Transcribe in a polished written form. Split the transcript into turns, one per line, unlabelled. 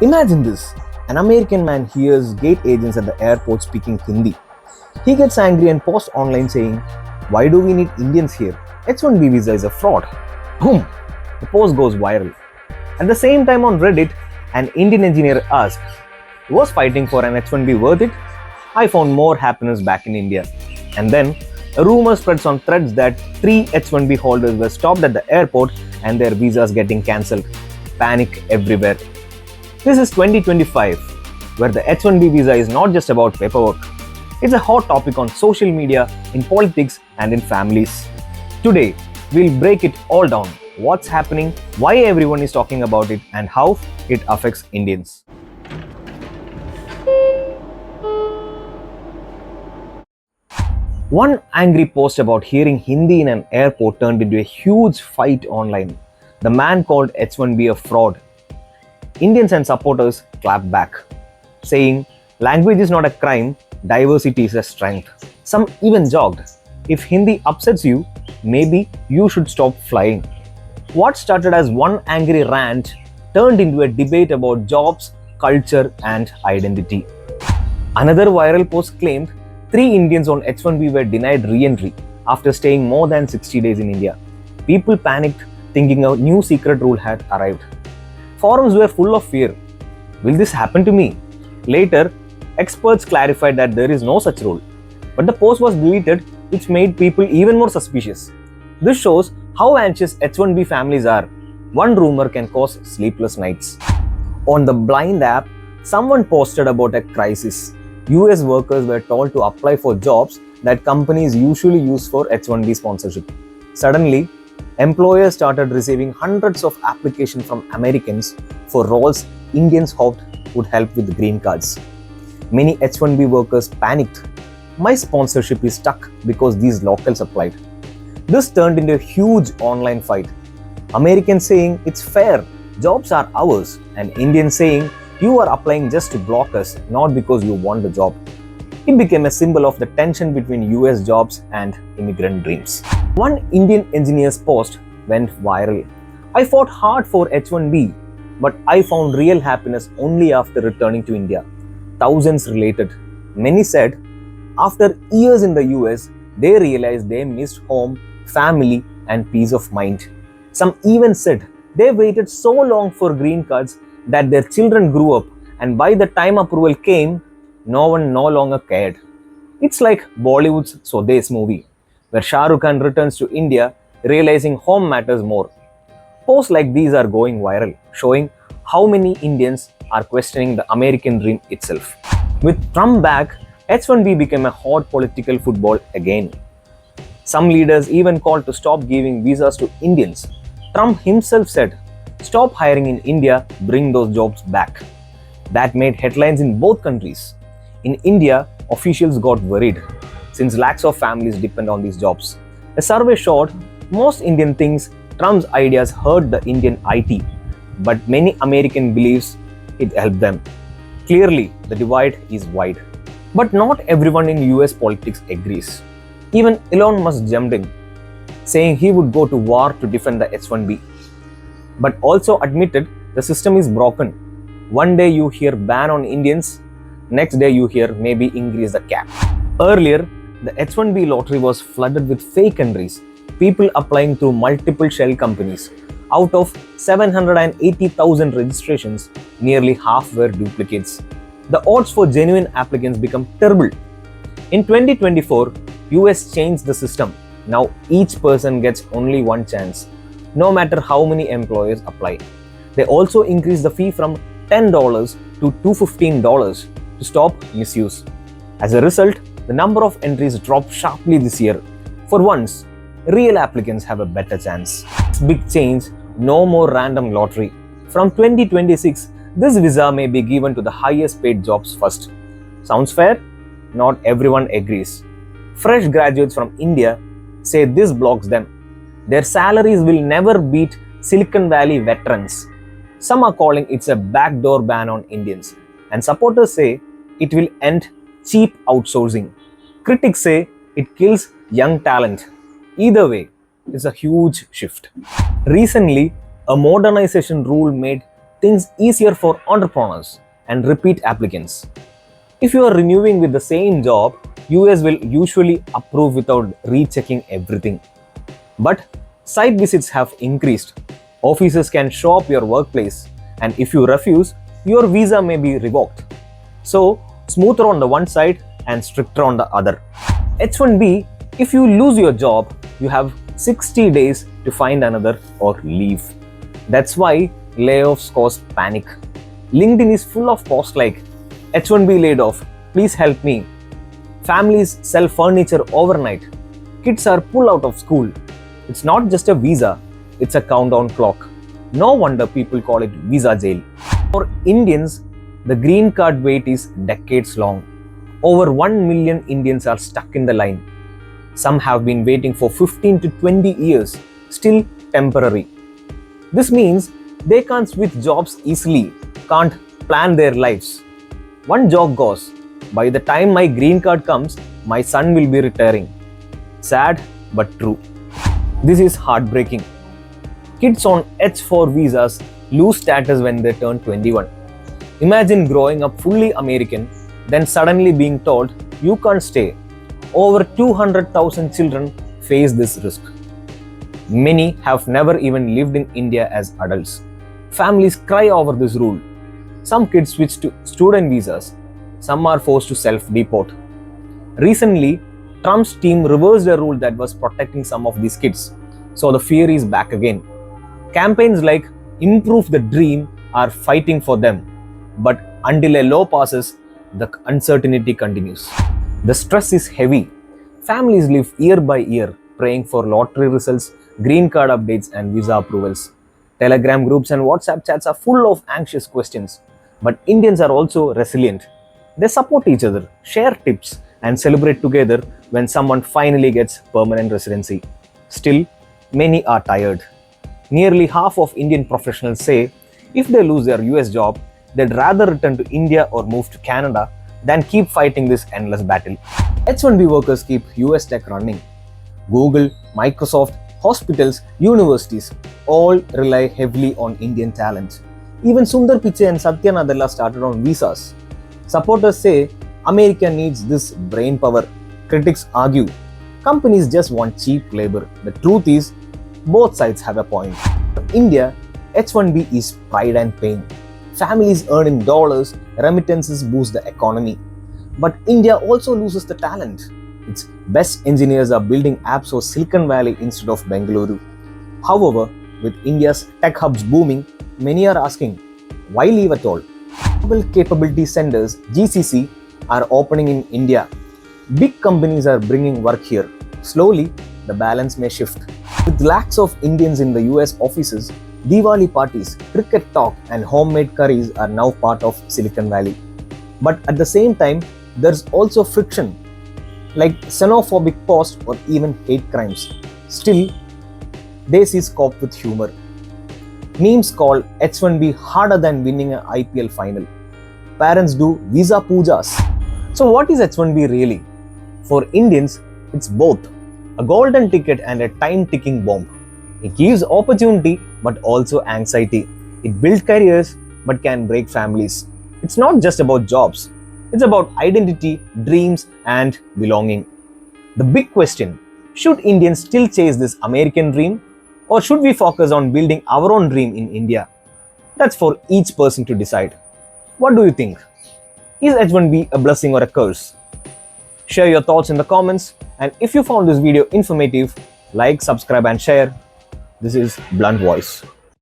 Imagine this, an American man hears gate agents at the airport speaking Hindi. He gets angry and posts online saying, "Why do we need Indians here? H-1B visa is a fraud." Boom! The post goes viral. At the same time on Reddit, an Indian engineer asked, "Was fighting for an H-1B worth it? I found more happiness back in India." And then a rumor spreads on threads that 3 H-1B holders were stopped at the airport and their visas getting cancelled. Panic everywhere. This is 2025, where the H-1B visa is not just about paperwork. It's a hot topic on social media, in politics, and in families. Today, we'll break it all down. What's happening, why everyone is talking about it, and how it affects Indians. One angry post about hearing Hindi in an airport turned into a huge fight online. The man called H-1B a fraud. Indians and supporters clapped back, saying, "Language is not a crime, diversity is a strength." Some even joked, "If Hindi upsets you, maybe you should stop flying." What started as one angry rant turned into a debate about jobs, culture, and identity. Another viral post claimed 3 Indians on H-1B were denied re-entry after staying more than 60 days in India. People panicked, thinking a new secret rule had arrived. Forums were full of fear. Will this happen to me? Later, experts clarified that there is no such rule. But the post was deleted, which made people even more suspicious. This shows how anxious H-1B families are. One rumor can cause sleepless nights. On the Blind app, someone posted about a crisis. US workers were told to apply for jobs that companies usually use for H-1B sponsorship. Suddenly, employers started receiving hundreds of applications from Americans for roles Indians hoped would help with green cards. Many H-1B workers panicked. "My sponsorship is stuck because these locals applied." This turned into a huge online fight. Americans saying it's fair, jobs are ours, and Indians saying you are applying just to block us, not because you want the job. It became a symbol of the tension between US jobs and immigrant dreams. One Indian engineer's post went viral. "I fought hard for H-1B, but I found real happiness only after returning to India." Thousands related. Many said, after years in the US, they realized they missed home, family, and peace of mind. Some even said they waited so long for green cards that their children grew up, and by the time approval came, no one no longer cared. It's like Bollywood's Swades movie, where Shah Rukh Khan returns to India realizing home matters more. Posts like these are going viral, showing how many Indians are questioning the American dream itself. With Trump back, H-1B became a hot political football again. Some leaders even called to stop giving visas to Indians. Trump himself said, "Stop hiring in India, bring those jobs back." That made headlines in both countries. In India, officials got worried, since lakhs of families depend on these jobs. A survey showed most Indian thinks Trump's ideas hurt the Indian IT, but many American believes it helped them. Clearly, the divide is wide. But not everyone in US politics agrees. Even Elon Musk jumped in, saying he would go to war to defend the H-1B, but also admitted the system is broken. One day you hear ban on Indians, next day you hear maybe increase the cap. Earlier, the H-1B lottery was flooded with fake entries, people applying through multiple shell companies. Out of 780,000 registrations, nearly half were duplicates. The odds for genuine applicants become terrible. In 2024, US changed the system. Now each person gets only one chance, no matter how many employers apply. They also increased the fee from $10 to $215 to stop misuse. As a result, the number of entries dropped sharply this year. For once, real applicants have a better chance. Big change, no more random lottery. From 2026, this visa may be given to the highest paid jobs first. Sounds fair? Not everyone agrees. Fresh graduates from India say this blocks them. Their salaries will never beat Silicon Valley veterans. Some are calling it a backdoor ban on Indians, and supporters say it will end cheap outsourcing. Critics say it kills young talent. Either way, it's a huge shift. Recently, a modernization rule made things easier for entrepreneurs and repeat applicants. If you are renewing with the same job, US will usually approve without rechecking everything. But site visits have increased. Officers can show up your workplace, and if you refuse, your visa may be revoked. So, smoother on the one side and stricter on the other. H-1B, if you lose your job, you have 60 days to find another or leave. That's why layoffs cause panic. LinkedIn is full of posts like H-1B laid off, please help me. Families sell furniture overnight. Kids are pulled out of school. It's not just a visa, it's a countdown clock. No wonder people call it visa jail. For Indians, the green card wait is decades long. Over 1 million Indians are stuck in the line. Some have been waiting for 15 to 20 years, still temporary. This means they can't switch jobs easily, can't plan their lives. One joke goes, by the time my green card comes, my son will be retiring. Sad but true. This is heartbreaking. Kids on H-4 visas lose status when they turn 21. Imagine growing up fully American, then suddenly being told you can't stay. Over 200,000 children face this risk. Many have never even lived in India as adults. Families cry over this rule. Some kids switch to student visas. Some are forced to self-deport. Recently, Trump's team reversed a rule that was protecting some of these kids. So the fear is back again. Campaigns like Improve the Dream are fighting for them. But until a law passes, the uncertainty continues. The stress is heavy. Families live year by year praying for lottery results, green card updates, and visa approvals. Telegram groups and WhatsApp chats are full of anxious questions. But Indians are also resilient. They support each other, share tips, and celebrate together when someone finally gets permanent residency. Still, many are tired. Nearly half of Indian professionals say if they lose their US job, they'd rather return to India or move to Canada than keep fighting this endless battle. H-1B workers keep US tech running. Google, Microsoft, hospitals, universities all rely heavily on Indian talent. Even Sundar Pichai and Satya Nadella started on visas. Supporters say America needs this brain power. Critics argue companies just want cheap labor. The truth is, both sides have a point. For India, H-1B is pride and pain. Families earn in dollars, remittances boost the economy. But India also loses the talent. Its best engineers are building apps for Silicon Valley instead of Bengaluru. However, with India's tech hubs booming, many are asking, why leave at all? Global Capability Centers, GCC, are opening in India. Big companies are bringing work here. Slowly, the balance may shift. With lakhs of Indians in the US offices, Diwali parties, cricket talk, and homemade curries are now part of Silicon Valley. But at the same time, there's also friction, like xenophobic posts or even hate crimes. Still, they see scope with humor. Memes call H-1B harder than winning an IPL final. Parents do visa pujas. So what is H-1B really? For Indians, it's both a golden ticket and a time-ticking bomb. It gives opportunity but also anxiety. It builds careers but can break families. It's not just about jobs. It's about identity, dreams, and belonging. The big question, should Indians still chase this American dream? Or should we focus on building our own dream in India? That's for each person to decide. What do you think? Is H-1B a blessing or a curse? Share your thoughts in the comments, and if you found this video informative, like, subscribe and share. This is Blunt Voice.